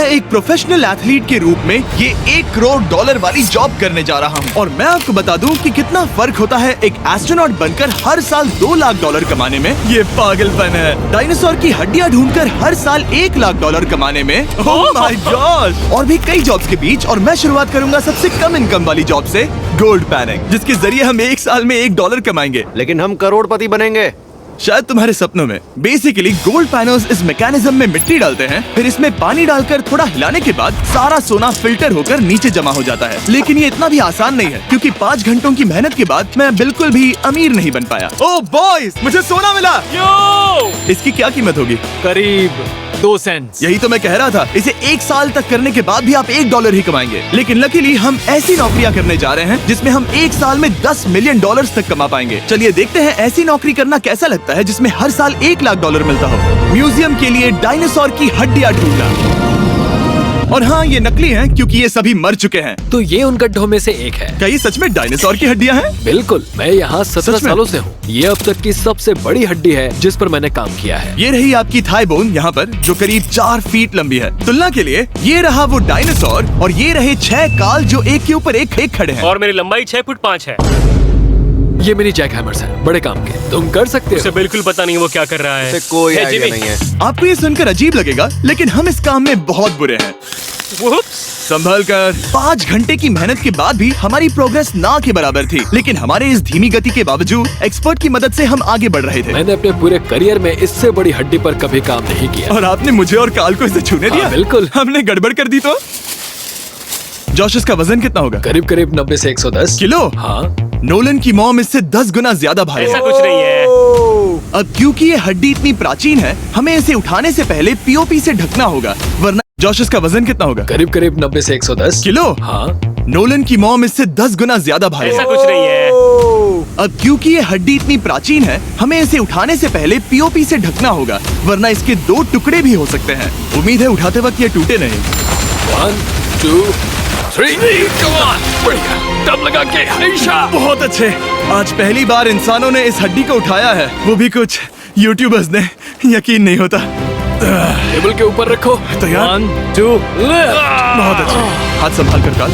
मैं एक professional athlete के रूप में ये $1 करोड़ वाली जॉब करने जा रहा हूँ। और मैं आपको बता दूं कि कितना फर्क होता है एक एस्ट्रोनॉट बनकर हर साल $2 लाख कमाने में। ये पागलपन है। डायनासोर की हड्डियाँ ढूंढकर हर साल $1 लाख कमाने में। Oh my God. और भी कई जॉब्स के बीच, और मैं शुरुआत करूंगा सबसे कम इनकम वाली जॉब से, गोल्ड पैनिंग, जिसके जरिए हम एक साल में $1 कमाएंगे। लेकिन हम करोड़पति बनेंगे शायद तुम्हारे सपनों में। बेसिकली गोल्ड पैनर्स इस मैकेनिज्म में मिट्टी डालते हैं, फिर इसमें पानी डालकर थोड़ा हिलाने के बाद सारा सोना फिल्टर होकर नीचे जमा हो जाता है। लेकिन ये इतना भी आसान नहीं है, क्योंकि 5 घंटों की मेहनत के बाद मैं बिल्कुल भी अमीर नहीं बन पाया। ओह बॉयज, मुझे सोना मिला। इसकी क्या कीमत होगी? करीब 2 सेंट्स। यही तो मैं कह रहा था। इसे 1 साल तक करने के बाद भी आप $1 ही कमाएंगे। लेकिन लकीली हम ऐसी नौकरियां करने जा रहे हैं जिसमें हम 1 साल में $10 मिलियन तक कमा पाएंगे। चलिए देखते हैं ऐसी नौकरी करना कैसा लगता है जिसमें हर साल $1 लाख मिलता हो। म्यूजियम के लिए डायनासोर की हड्डियां ढूंढना। और हाँ, ये नकली हैं क्योंकि ये सभी मर चुके हैं। तो ये उन गड्ढों में से एक है। क्या ये सच में डायनासोर की हड्डियां हैं? बिल्कुल, मैं यहाँ 17 सालों से हूँ। ये अब तक की सबसे बड़ी हड्डी है जिस पर मैंने काम किया है। ये रही आपकी थाई बोन यहाँ पर, जो करीब 4 फीट लंबी है। तुलना के लिए ये रहा वो डायनासोर, और ये रहे 6 काल जो एक के ऊपर एक खड़े हैं। और मेरी लंबाई 6 फुट 5 है। ये मेरी जैक हैमर्स है, बड़े काम के। तुम कर सकते उसे हो। बिल्कुल पता नहीं वो क्या कर रहा है। कोई है, आइडिया जिमी? नहीं है। आपको ये सुनकर अजीब लगेगा, लेकिन हम इस काम में बहुत बुरे हैं। संभल कर। 5 घंटे की मेहनत के बाद भी हमारी प्रोग्रेस ना के बराबर थी। लेकिन हमारे इस धीमी गति के बावजूद एक्सपर्ट की मदद से हम आगे बढ़ रहे थे। मैंने अपने पूरे करियर में इससे बड़ी हड्डी पर कभी काम नहीं किया। और आपने मुझे और काल को इसे छूने दिया? बिल्कुल। हमने गड़बड़ कर दी तो? जोश, इसका वजन कितना होगा? करीब करीब 90 से 110 किलो। हाँ। नोलन की मॉम इससे 10 गुना ज्यादा भारी ऐसा है। कुछ नहीं है। अब क्योंकि ये हड्डी इतनी प्राचीन है, हमें इसे उठाने से पहले पीओपी से ढकना होगा, वरना। जोश, इसका वजन कितना होगा? करीब करीब 90 से 110 किलो। हाँ। नोलन की मॉम इससे 10 गुना ज्यादा भारी ऐसा है। कुछ नहीं है। अब क्योंकि ये हड्डी इतनी प्राचीन है, हमें इसे उठाने से पहले पीओपी से ढकना होगा, वरना इसके 2 टुकड़े भी हो सकते हैं। उम्मीद है उठाते वक्त ये टूटे नहीं। 1 2 3 come on, बढ़िया, दम लगा के हमेशा। बहुत अच्छे। आज पहली बार इंसानों ने इस हड्डी को उठाया है, वो भी कुछ यूट्यूबर्स ने। यकीन नहीं होता। टेबल के ऊपर रखो। तैयार? 1 2 बहुत अच्छे। हाथ संभाल कर काल।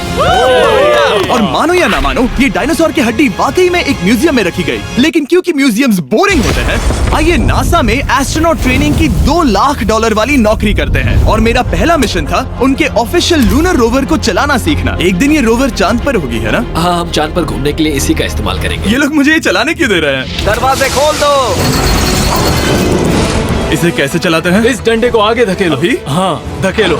और मानो या ना मानो, ये डायनासोर की हड्डी वाकई में एक म्यूजियम में रखी गई। लेकिन क्योंकि म्यूजियम्स बोरिंग होते हैं, आइए नासा में एस्ट्रोनॉट ट्रेनिंग की $2 लाख वाली नौकरी करते हैं। और मेरा पहला मिशन था उनके ऑफिशियल लूनर रोवर को चलाना सीखना। एक दिन ये रोवर चांद पर होगी, है ना? हाँ, हम चांद पर घूमने के लिए इसी का इस्तेमाल करेंगे। ये लोग मुझे ये चलाने क्यों दे रहे हैं? दरवाजे खोल दो। इसे कैसे चलाते हैं? इस डंडे को आगे धकेलो। अभी? हाँ, धकेलो।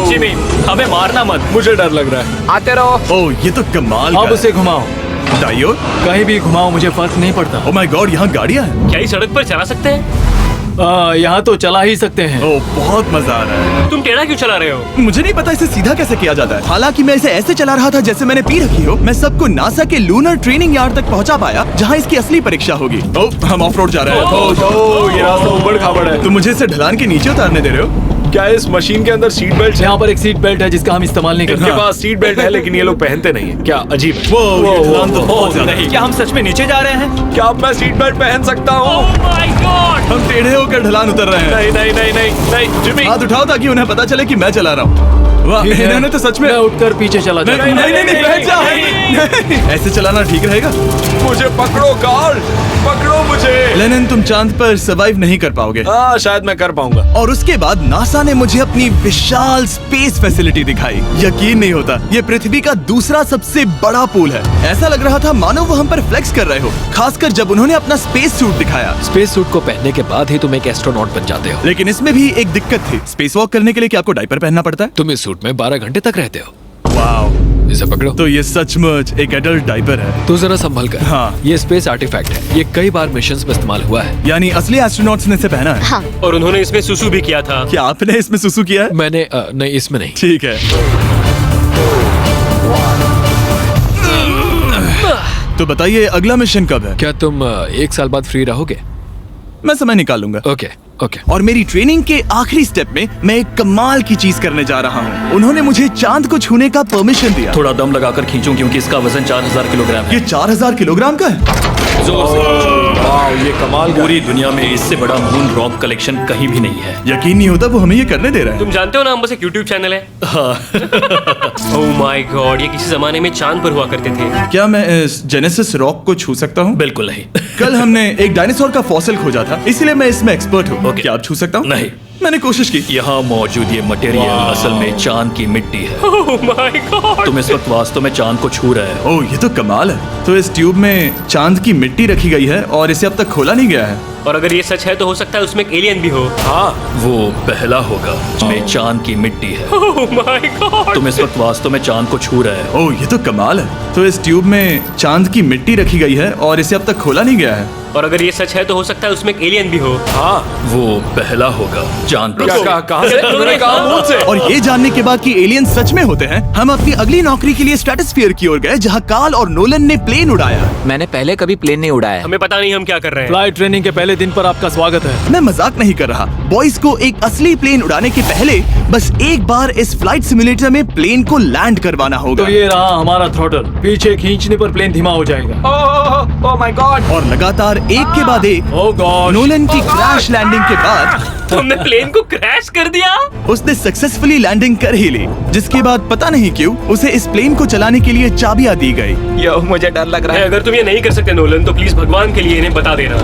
जिमी, हमें मारना मत। मुझे डर लग रहा है। आते रहो। ओह, ये तो कमाल अब का उसे घुमाओ। है। दाईं ओर? कहीं भी घुमाओ, मुझे फर्क नहीं पड़ता। ओह माय गॉड, यहाँ गाड़ियाँ हैं। क्या इस सड़क पर चला सकते हैं? यहाँ तो चला ही सकते हैं। ओह, बहुत मजा आ रहा है। तुम टेढ़ा क्यों चला रहे हो? मुझे नहीं पता इसे सीधा कैसे किया जाता है। हालांकि मैं इसे ऐसे चला रहा था जैसे मैंने पी रखी हो। मैं सबको नासा के लूनर ट्रेनिंग यार्ड तक पहुंचा पाया, जहां इसकी असली परीक्षा होगी। ओह, हम ऑफ रोड जा रहे हैं। ये रास्ता उबड़ खाबड़ है। तुम मुझे इसे ढलान के नीचे उतारने दे रहे हो? क्या इस मशीन के अंदर सीट बेल्ट है? यहाँ पर एक सीट बेल्ट है जिसका हम इस्तेमाल नहीं करते। इनके पास सीट बेल्ट है लेकिन ये लोग पहनते नहीं है। क्या अजीब है। वो ये ढलान तो बहुत ज्यादा है। क्या हम सच में नीचे जा रहे हैं? क्या अब मैं सीट बेल्ट पहन सकता हूँ? Oh my God! हम टेढ़े होकर ढलान उतर रहे हैं। नहीं नहीं नहीं नहीं नहीं जिमी। हाथ उठाओ ताकि उन्हें पता चले कि मैं चला रहा हूँ। वाह, ठीक है। इन्होंने तो सच में। मैं उठकर पीछे चला नहीं जाता नहीं नहीं, बैठ जा। नहीं, ऐसे चलाना ठीक रहेगा? मुझे पकड़ो कार्ल, पकड़ो मुझे। लेनिन, तुम चांद पर सर्वाइव नहीं कर पाओगे। हाँ, शायद मैं कर पाऊंगा। और उसके बाद नासा ने मुझे अपनी विशाल स्पेस फैसिलिटी दिखाई। यकीन नहीं होता, ये पृथ्वी का दूसरा सबसे बड़ा पूल है। ऐसा लग रहा था मानो वो हम पर फ्लेक्स कर रहे हो, खासकर जब उन्होंने अपना स्पेस सूट दिखाया। स्पेस सूट को पहनने के बाद ही तुम एक एस्ट्रोनॉट बन जाते हो। लेकिन इसमें भी एक दिक्कत थी। स्पेस वॉक करने के लिए क्या आपको डायपर पहनना पड़ता है? तुम इस सूट में 12 घंटे तक रहते हो। वाओ, इसे पकड़ो। तो ये सचमुच एक एडल्ट डायपर है। तो जरा संभल कर। हाँ। ये स्पेस आर्टिफैक्ट है। ये कई बार मिशंस में इस्तेमाल हुआ है। यानी असली एस्ट्रोनॉट्स ने इसे पहना है? हाँ। और उन्होंने इसमें सुसु भी किया था। क्या आपने इसमें सुसु किया है? मैंने नहीं, इसमें नहीं। ठीक है। तो बताइए अगला मिशन कब है? क्या तुम 1 साल बाद फ्री रहोगे? मैं समय निकाल लूंगा। Okay okay. और मेरी ट्रेनिंग के आखिरी स्टेप में मैं एक कमाल की चीज करने जा रहा हूँ। उन्होंने मुझे चांद को छूने का परमिशन दिया। थोड़ा दम लगाकर खींचूं क्योंकि इसका वजन 4000 किलोग्राम है। ये 4000 किलोग्राम का है? जोर से। वाह, ये कमाल का पूरी दुनिया में इससे बड़ा मून रॉक कलेक्शन कहीं भी नहीं है। यकीन नहीं होता वो हमें ये करने दे रहा है। तुम जानते हो ना, हम बस एक यूट्यूब चैनल है। ओह माय गॉड, ये किसी जमाने में चांद पर हुआ करते थे। क्या मैं इस जेनेसिस रॉक को छू सकता हूँ? बिल्कुल नहीं। कल हमने एक डायनासोर का फॉसिल खोजा था, इसलिए मैं इसमें एक्सपर्ट हूँ। Okay. क्या आप छू सकता हूँ? नहीं। मैंने कोशिश की। यहाँ मौजूद ये मटेरियल असल में चांद की मिट्टी है। Oh my God. तुम इस वक्त वास्तव में चांद को छू रहे हो। ओह, ये तो कमाल है। तो इस ट्यूब में चांद की मिट्टी रखी गई है और इसे अब तक खोला नहीं गया है। और अगर ये सच है तो हो सकता है उसमें एक एलियन भी हो। हाँ, वो पहला होगा जिसमें चांद की मिट्टी है। Oh my God. तुम इस वक्त वास्तव में चांद को छू रहे हो। ओह, ये तो कमाल है। तो इस ट्यूब में चांद की मिट्टी रखी गई है और इसे अब तक खोला नहीं गया है। और अगर ये सच है तो हो सकता है उसमें एक एलियन भी हो। हाँ। वो पहला होगा चांद पर। क्या कहा? कहाँ से? तुमने कहा मुंह से। और ये जानने के बाद कि एलियन सच में होते हैं, हम अपनी अगली नौकरी के लिए स्ट्रेटोस्फीयर की ओर गए, जहाँ कार्ल और नोलन ने प्लेन उड़ाया। मैंने पहले कभी प्लेन नहीं उड़ाया। हमें पता नहीं हम क्या कर रहे हैं। फ्लाइट ट्रेनिंग के पहले दिन पर आपका स्वागत है। मैं मजाक नहीं कर रहा। बॉयज को एक असली प्लेन उड़ाने के पहले बस एक बार इस फ्लाइट सिमुलेटर में प्लेन को लैंड करवाना होगा। तो ये रहा हमारा थ्रॉटल। पीछे खींचने पर प्लेन धीमा हो जाएगा। Oh my God. और लगातार एक के बाद एक ओह गॉड। नोलन की क्रैश लैंडिंग के बाद तुमने प्लेन को क्रैश कर दिया। उसने सक्सेसफुली लैंडिंग कर ही ली, जिसके बाद पता नहीं क्यों उसे इस प्लेन को चलाने के लिए चाबियां दी गई। यो, मुझे डर लग रहा है। अगर तुम ये नहीं कर सकते नोलन, तो प्लीज भगवान के लिए इन्हें बता देना।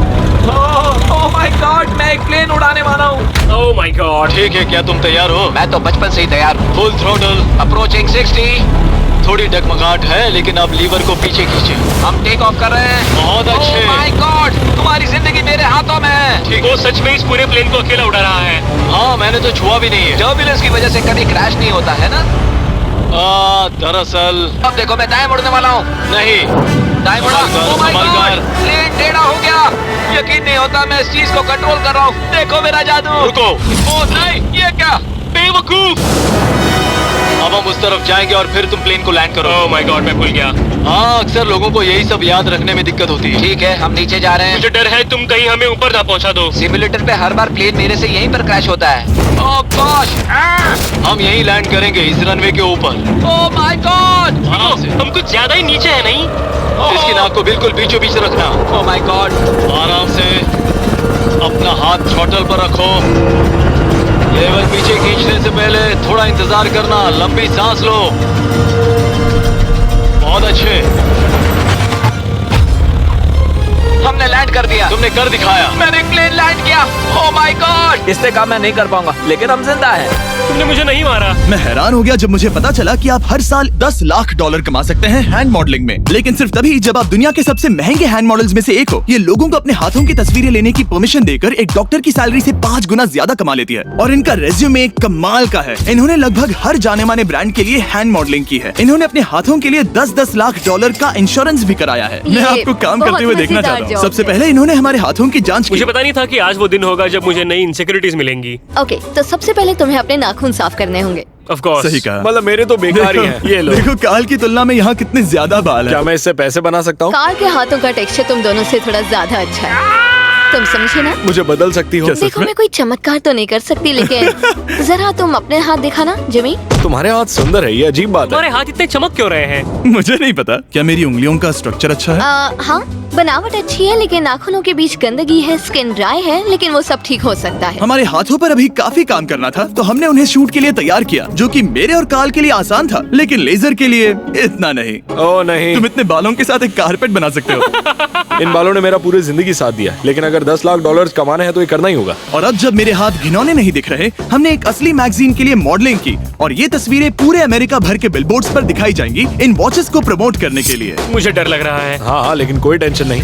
ओह माय गॉड, मैं एक प्लेन उड़ाने वाला हूँ। Oh my God. ठीक है, क्या तुम तैयार हो? मैं तो बचपन से ही तैयार हूँ। Full throttle. अप्रोचिंग 60। थोड़ी डगमगाहट है, लेकिन अब लीवर को पीछे खींचे। हम टेक ऑफ कर रहे हैं। बहुत अच्छे। ओह माय गॉड, तुम्हारी जिंदगी मेरे हाथों में है। वो सच में इस पूरे प्लेन को अकेला उड़ा रहा है। हाँ, मैंने तो छुआ भी नहीं है। टर्बुलेंस की वजह से कभी क्रैश नहीं होता है ना। दरअसल अब देखो, मैं दाएं मुड़ने वाला हूँ। नहीं। दाएं मुड़ा। संभल ओह माय कर, गॉड, संभल कर। प्लेन टेढ़ा हो गया। यकीन नहीं होता, मैं इस चीज को कंट्रोल कर रहा हूँ। देखो मेरा जादू। रुको। ओह नहीं, ये क्या? बेवकूफ। अब हम उस तरफ जाएंगे और फिर तुम प्लेन को लैंड करो। ओह माय गॉड, मैं भूल गया। हाँ, अक्सर लोगों को यही सब याद रखने में दिक्कत होती है। ठीक है, हम नीचे जा रहे हैं। मुझे डर है तुम कहीं हमें ऊपर ना पहुंचा दो। सिमुलेटर पे हर बार प्लेन मेरे से यहीं पर क्रैश होता है। ओह गॉश। हम यहीं लैंड करेंगे, इस रनवे के ऊपर। Oh my God. आराम से। हम कुछ ज्यादा ही नीचे है नहीं? इसकी नाक को बिल्कुल बीचों बीच रखना। Oh my God. आराम से। अपना हाथ थ्रॉटल पर रखो। लेवर पीछे खींचने से पहले थोड़ा इंतजार करना। लंबी सांस लो। बहुत अच्छे। हमने लैंड कर दिया। तुमने कर दिखाया। मैंने प्लेन लैंड किया। Oh my God. इससे काम मैं नहीं कर पाऊंगा, लेकिन हम जिंदा हैं। तुमने मुझे नहीं मारा। मैं हैरान हो गया जब मुझे पता चला कि आप हर साल 10 लाख डॉलर कमा सकते हैं हैंड मॉडलिंग में, लेकिन सिर्फ तभी जब आप दुनिया के सबसे महंगे हैंड मॉडल्स में से एक हो। ये लोगों को अपने हाथों की तस्वीरें लेने की परमिशन देकर एक डॉक्टर की सैलरी से 5 गुना ज्यादा कमा लेती है। और इनका रेज्यूमे कमाल का है। इन्होंने लगभग हर जाने माने ब्रांड के लिए हैंड मॉडलिंग की है। इन्होंने अपने हाथों के लिए 10-10 लाख डॉलर का इंश्योरेंस भी कराया है। मैं आपको काम करते हुए देखना चाहता हूँ। सबसे पहले इन्होंने हमारे हाथों की जांच की। मुझे पता नहीं था कि आज वो दिन होगा जब मुझे नई इनसिक्योरिटीज मिलेंगी। ओके, तो सबसे पहले तुम्हें अपने नाखून साफ करने होंगे। Of course. सही कहा। मतलब मेरे तो बेकार ही हैं। ये लो। देखो काल की तुलना में यहाँ कितने ज्यादा बाल क्या है। मैं इससे पैसे बना सकता हूँ? कार के हाथों का टेक्सचर तुम दोनों से थोड़ा ज्यादा अच्छा है। तुम समझे ना? मुझे बदल सकती हो? देखो, मैं कोई चमत्कार तो नहीं कर सकती, लेकिन जरा तुम अपने हाथ दिखाना जिमी। तुम्हारे हाथ सुंदर है, ये अजीब बात है। तुम्हारे हाथ इतने चमक क्यों रहे हैं? मुझे नहीं पता। क्या मेरी उंगलियों का स्ट्रक्चर अच्छा है? हाँ, बनावट अच्छी है, लेकिन नाखूनों के बीच गंदगी है, स्किन ड्राई है, लेकिन वो सब ठीक हो सकता है। हमारे हाथों पर अभी काफी काम करना था, तो हमने उन्हें शूट के लिए तैयार किया, जो कि मेरे और काल के लिए आसान था, लेकिन लेजर के लिए इतना नहीं। ओह नहीं। तुम इतने बालों के साथ एक कारपेट बना सकते हो। इन बालों ने मेरा पूरी जिंदगी साथ दिया, लेकिन अगर 10 लाख डॉलर कमाने हैं तो ये करना ही होगा। और अब जब मेरे हाथ घिनौने नहीं दिख रहे, हमने एक असली मैगजीन के लिए मॉडलिंग की, और ये तस्वीरें पूरे अमेरिका भर के बिलबोर्ड्स पर दिखाई जाएंगी इन वॉचेस को प्रमोट करने के लिए। मुझे डर लग रहा है। हाँ, लेकिन कोई टेंशन नहीं।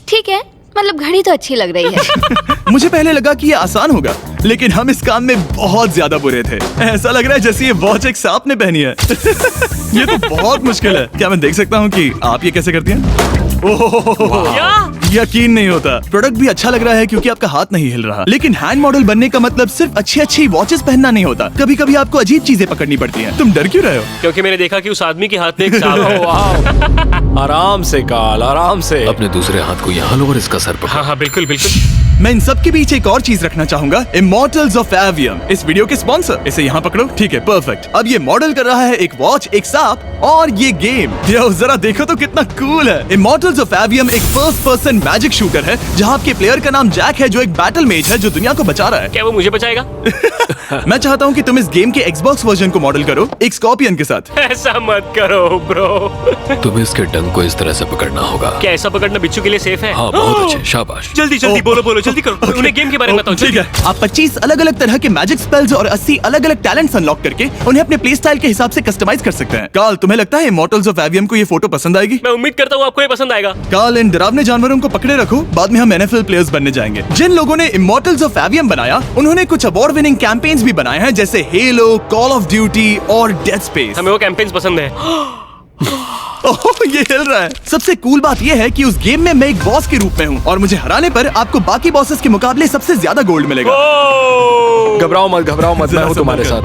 ठीक है, मतलब घड़ी तो अच्छी लग रही है। मुझे पहले लगा कि ये आसान होगा, लेकिन हम इस काम में बहुत ज्यादा बुरे थे। ऐसा लग रहा है जैसे ये वॉच एक सांप ने पहनी है। ये तो बहुत मुश्किल है। क्या मैं देख सकता हूँ कि आप ये कैसे करती हैं? क्या? यकीन नहीं होता। प्रोडक्ट भी अच्छा लग रहा है क्योंकि आपका हाथ नहीं हिल रहा, लेकिन हैंड मॉडल बनने का मतलब सिर्फ अच्छी वॉचेस पहनना नहीं होता। कभी कभी आपको अजीब चीजें पकड़नी पड़ती हैं। तुम डर क्यों रहे हो? क्योंकि मैंने देखा कि उस आदमी के हाथ में एक सांप है। वाह। आराम से काल, आराम से। अपने दूसरे हाथ को यहाँ लो और इसका सर पकड़ो। हाँ हाँ, बिल्कुल बिल्कुल। मैं इन सब के बीच एक और चीज रखना चाहूंगा, इमॉर्टल्स ऑफ एवियम, इस वीडियो के स्पॉन्सर। इसे यहाँ पकड़ो, ठीक है, परफेक्ट। अब ये मॉडल कर रहा है एक वॉच, एक सांप और ये गेम। यो जरा देखो तो कितना कूल है। इमॉर्टल्स ऑफ एवियम एक फर्स्ट पर्सन मैजिक शूटर है जहाँ आपके प्लेयर का नाम जैक है, जो एक बैटल मेज है जो दुनिया को बचा रहा है। क्या वो मुझे बचाएगा? मैं चाहता हूँ कि तुम इस गेम के Xbox वर्जन को मॉडल करो, एक स्कॉर्पियन के साथ। ऐसा मत करो ब्रो। तुम्हें इसके डंक को इस तरह से पकड़ना होगा। क्या ऐसा पकड़ना बिच्छू के लिए सेफ है? हाँ, बहुत अच्छे, शाबाश। जल्दी जल्दी बोलो जल्दी करो। उन्हें गेम के बारे में बताओ। ठीक है, आप 25 अलग अलग तरह के मैजिक स्पेल्स और 80 अलग अलग टैलेंट्स अनलॉक करके उन्हें अपने प्ले स्टाइल के हिसाब से कस्टमाइज कर सकते हैं। कार्ल, तुम्हें लगता है इमॉर्टल्स ऑफ एवियम को ये फोटो पसंद आएगी? मैं उम्मीद करता हूँ आपको ये पसंद आएगा। कार्ल, इन डरावने जानवरों को पकड़े रखो, बाद में हम NFL प्लेयर्स बनने जाएंगे। जिन लोगों ने इमॉर्टल्स ऑफ एवियम बनाया उन्होंने कुछ अवार्ड विनिंग कैंपेन्स भी बनाए हैं, जैसे हेलो, कॉल ऑफ ड्यूटी और डेड स्पेस। हमें वो कैंपेन्स पसंद है। ओह, ये हिल रहा है। सबसे कूल बात ये है कि उस गेम में मैं एक बॉस के रूप में हूँ और मुझे हराने पर आपको बाकी बॉसेस के मुकाबले सबसे ज्यादा गोल्ड मिलेगा। घबराओ मत, मैं हूँ तुम्हारे साथ।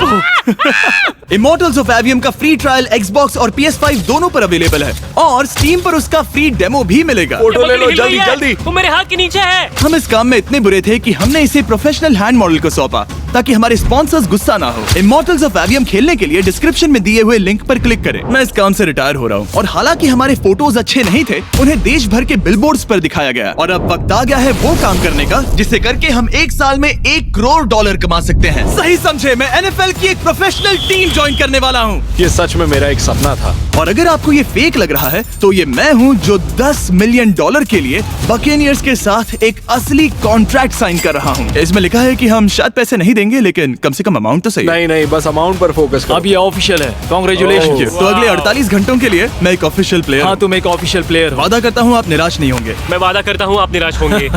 इमॉर्टल्स ऑफ एवियम का फ्री ट्रायल Xbox और PS5 दोनों पर अवेलेबल है और Steam पर उसका फ्री डेमो भी मिलेगा। फोटो ले लो, हिल रही जल्दी है। जल्दी। वो मेरे हाथ के नीचे है। हम इस काम में इतने बुरे थे कि हमने इसे प्रोफेशनल हैंड मॉडल को सौंपा ताकि हमारे स्पॉन्सर्स गुस्सा ना हो। इमॉर्टल्स ऑफ एवियम खेलने के लिए डिस्क्रिप्शन में दिए हुए लिंक पर क्लिक करें। मैं इस काम से रिटायर हो रहा हूँ और हालांकि हमारे फोटोज अच्छे नहीं थे, उन्हें देश भर के बिलबोर्ड्स पर दिखाया गया और अब वक्त आ गया है वो काम करने का जिसे करके हम एक साल में $1 करोड़ कमा सकते हैं। सही समझे, मैं NFL की एक प्रोफेशनल टीम ज्वाइन करने वाला हूँ। ये सच में मेरा एक सपना था। और अगर आपको ये फेक लग रहा है तो ये मैं हूँ जो $10 मिलियन के लिए बकेनियर्स के साथ एक असली कॉन्ट्रैक्ट साइन कर रहा हूँ। इसमें लिखा है कि हम शायद पैसे नहीं देंगे, लेकिन कम से कम अमाउंट तो सही है। नहीं, बस अमाउंट पर फोकस करो। अब ये ऑफिशियल है, कांग्रेचुलेशन। तो अगले 48 घंटों के लिए मैं एक ऑफिशियल प्लेयर। हाँ, तुम एक ऑफिशियल प्लेयर हो। वादा करता हूँ आप निराश नहीं होंगे। मैं वादा करता हूँ आप निराश होंगे।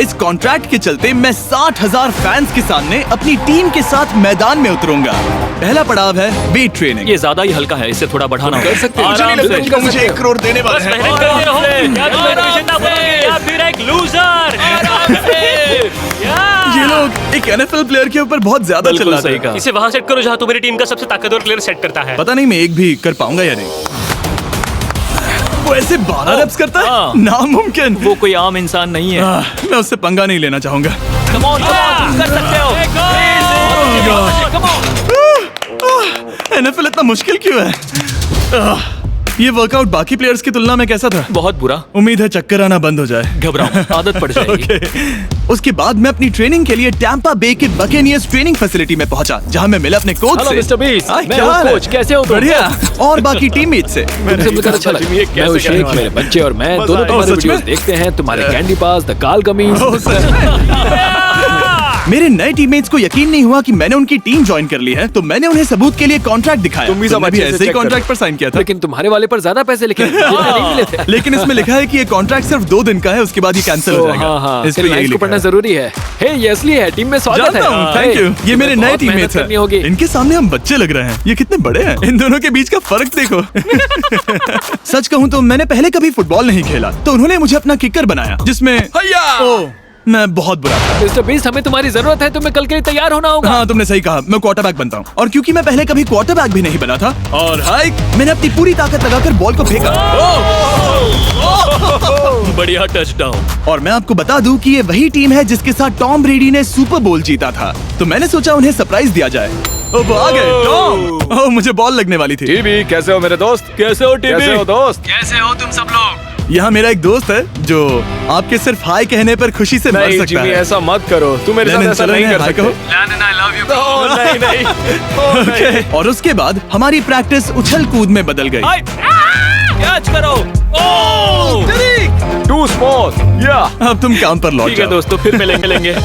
इस कॉन्ट्रैक्ट के चलते मैं 60,000 फैंस के सामने अपनी टीम के साथ मैदान में उतरूंगा। पहला पड़ाव है वेट ट्रेनिंग। ये ज्यादा ही हल्का है, इसे थोड़ा बढ़ाना होगा। मुझे नहीं लगता कि मुझे $1 करोड़ देने वाले बस हैं। मेहनत करते रहो। क्या तुम मोटिवेशन ना बोलोगे? या फिर एक लूजर? ये लोग एक NFL प्लेयर के ऊपर बहुत ज्यादा बिल्कुल चिल्लाते सही हैं। कहा। इसे वहाँ सेट करो जहाँ तुम्हारी टीम का सबसे ताकतवर प्लेयर सेट करता है। पता नहीं मैं एक भी कर पाऊंगा या नहीं। वो ऐसे 12 रेप्स करता है, हाँ। नामुमकिन। वो कोई आम इंसान नहीं है। मैं उससे पंगा नहीं लेना चाहूंगा। Come on, तुम कर सकते हो। NFL इतना मुश्किल क्यों है? ये वर्कआउट बाकी प्लेयर्स की तुलना में कैसा था? बहुत बुरा। उम्मीद है चक्कर आना बंद हो जाए। घबराओ, आदत पड़ जाएगी। ओके। उसके बाद मैं अपनी ट्रेनिंग के लिए टैम्पा बे के बकेनियर्स ट्रेनिंग फैसिलिटी में पहुंचा, जहां मैं मिला अपने कोच हेलो से। मिस्टर बीस, हाय, मैं क्या हूँ हाल है? कोच, कैसे हो तुम? बढ़िया। और बाकी टीममेट से। तुमसे मिलकर अच्छा लगा। मैं हूँ शेख, मेरे बच्चे और मैं दोनों तुम्हारे सच में? वीडियोस देखते हैं, तुम्हारे कैंडी पास, द काल कमीज। ओह, सच में? मेरे नए टीममेट्स को यकीन नहीं हुआ कि मैंने उनकी टीम ज्वाइन कर ली है, तो मैंने उन्हें सबूत के लिए कॉन्ट्रैक्ट दिखाया। तुम भी सब तुमने अच्छे से ऐसे ही check करो। कॉन्ट्रैक्ट पर साइन किया था। लेकिन तुम्हारे वाले पर ज्यादा पैसे लिखे जितने नहीं मिले थे। लेकिन इसमें लिखा है कि ये कॉन्ट्रैक्ट सिर्फ 2 दिन का है, उसके बाद ये कैंसिल हो जाएगा। हाँ, इस पे इन यही लाइन्स को लिखा पढ़ना है। जरूरी है। हे, ये असली है, टीम में स्वागत है। जानता हूँ, थैंक यू। ये मेरे नए टीममेट्स करनी होगी। हैं। इनके सामने हम बच्चे लग रहे हैं। ये कितने बड़े हैं। इन दोनों के बीच का फर्क देखो। सच कहूँ तो मैंने पहले कभी फुटबॉल नहीं खेला, तो उन्होंने मुझे अपना किकर बनाया, जिसमें ओह, मैं बहुत बुरा था। मिस्टर बीस, हमें तुम्हारी जरूरत है, तुम्हें कल के लिए तैयार होना होगा। हाँ, तुमने सही कहा, मैं क्वार्टरबैक बनता हूँ। और क्योंकि मैं पहले कभी क्वार्टरबैक भी नहीं बना था, और हाय, मैंने अपनी पूरी ताकत लगाकर बॉल को फेंका। बढ़िया टचडाउन। और मैं आपको बता दूं कि ये वही टीम है जिसके साथ टॉम ब्रेडी ने सुपर बोल जीता था, तो मैंने सोचा उन्हें सरप्राइज दिया जाए। ओ, वो आ गए, टॉम। ओह, मुझे बॉल लगने वाली थी। टीबी, कैसे हो मेरे दोस्त? कैसे हो टीवी? कैसे हो दोस्त? कैसे हो तुम सब लोग? यहाँ मेरा एक दोस्त है जो आपके सिर्फ हाय कहने पर खुशी से मर नहीं सकता जिमी, है। ऐसा मत करो, तुम मेरे साथ लेनिन, ऐसा चलो नहीं इन्हें कर हाय सकते। कहो। Landon, I love you, bro. Oh, नहीं नहीं। ओके। और उसके बाद हमारी प्रैक्टिस उछल कूद में बदल गई। हाय, कैच करो। ओह, टू स्मॉल। या अब तुम काम पर लौट ठीक है जाओ। दोस्तों, फिर मिलेंगे।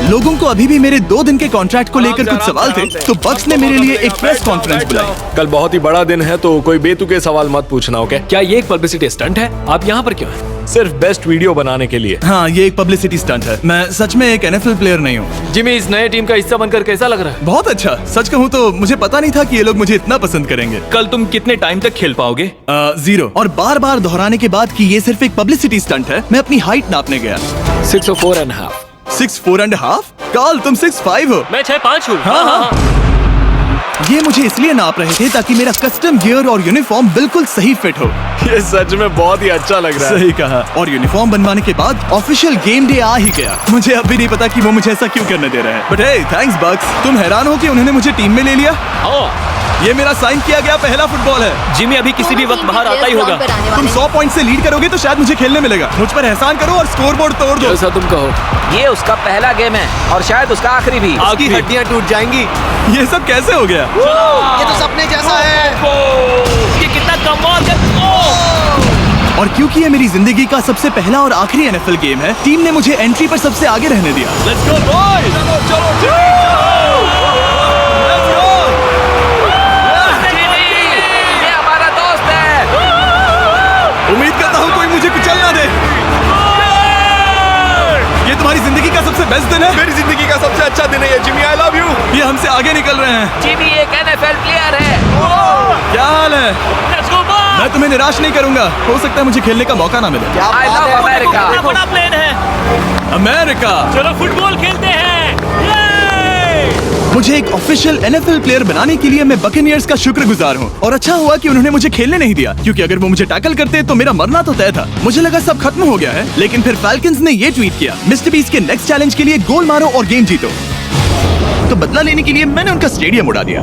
लोगों को अभी भी मेरे 2 दिन के कॉन्ट्रैक्ट को लेकर आराम कुछ से, सवाल थे, आराम से। तो बक्स ने मेरे लिए एक प्रेस कॉन्फ्रेंस बुलाई। कल बहुत ही बड़ा दिन है, तो कोई बेतुके सवाल मत पूछना, ओके? क्या ये एक पब्लिसिटी स्टंट है? आप यहाँ पर क्यों हैं? सिर्फ बेस्ट वीडियो बनाने के लिए। हाँ, ये एक पब्लिसिटी स्टंट है। मैं सच में एक NFL प्लेयर नहीं हूँ। जिमी, इस नए टीम का हिस्सा बनकर कैसा लग रहा है? बहुत अच्छा। सच कहूँ तो मुझे पता नहीं था कि ये लोग मुझे इतना पसंद करेंगे। कल तुम कितने टाइम तक खेल पाओगे? 0। और बार बार दोहराने के बाद कि ये सिर्फ एक पब्लिसिटी स्टंट है, मैं अपनी हाइट नापने गया। 6'4.5". 6'4.5"? कार्ल, तुम 6'5" हो। मैं 6'5" हूँ। हाँ, हाँ। ये मुझे इसलिए नाप रहे थे ताकि मेरा कस्टम गियर और यूनिफॉर्म बिल्कुल सही फिट हो। ये सच में बहुत ही अच्छा लग रहा है। सही कहा। और यूनिफॉर्म बनवाने के बाद ऑफिशियल गेम डे आ ही गया। मुझे अब भी नहीं पता कि वो मुझे ऐसा क्यों करने दे रहे हैं। But hey, thanks bugs. तुम हैरान हो कि उन्होंने मुझे टीम में ले लिया? ये मेरा साइन किया गया पहला फुटबॉल है। जिमी अभी किसी भी वक्त बाहर आता ही होगा। तुम 100 पॉइंट से लीड करोगे तो शायद मुझे खेलने मिलेगा। मुझ पर एहसान करो और स्कोर बोर्ड तोड़ दो। जैसा तुम कहो। ये उसका पहला गेम है और शायद उसका आखिरी भी। आपकी हड्डियां टूट जाएंगी। ये सब कैसे हो गया? ये तो सपने जैसा है। ये कितना कमाल का और क्योंकि ये मेरी जिंदगी का सबसे पहला और आखिरी एनएफएल गेम है, टीम ने मुझे एंट्री पर सबसे आगे रहने दिया। Let's go boys. चलो ये हमारा दोस्त है। उम्मीद करता हूँ कोई मुझे कुचल ना दे। ये तुम्हारी जिंदगी का सबसे बेस्ट दिन है। मेरी जिंदगी का सबसे अच्छा दिन है ये, जिमी। I love you. ये हमसे आगे निकल रहे हैं। जिमी एक एनएफएल प्लेयर है। क्या हाल है? Let's go boys. मैं तुम्हें निराश नहीं करूंगा। हो सकता है मुझे खेलने का मौका ना मिले। I love America. कितना बड़ा प्लेन है। अमेरिका। चलो फुटबॉल खेलते हैं। ये! मुझे एक ऑफिशियल एनएफएल प्लेयर बनाने के लिए मैं बकेनियर्स का शुक्रगुजार हूँ। और अच्छा हुआ कि उन्होंने मुझे खेलने नहीं दिया, क्योंकि अगर वो मुझे टैकल करते तो मेरा मरना तो तय था। मुझे लगा सब खत्म हो गया है, लेकिन फिर फैल्कन्स ने ये ट्वीट किया, मिस्टर बीस्ट के नेक्स्ट चैलेंज के लिए गोल मारो और गेम जीतो। तो बदला लेने के लिए मैंने उनका स्टेडियम उड़ा दिया।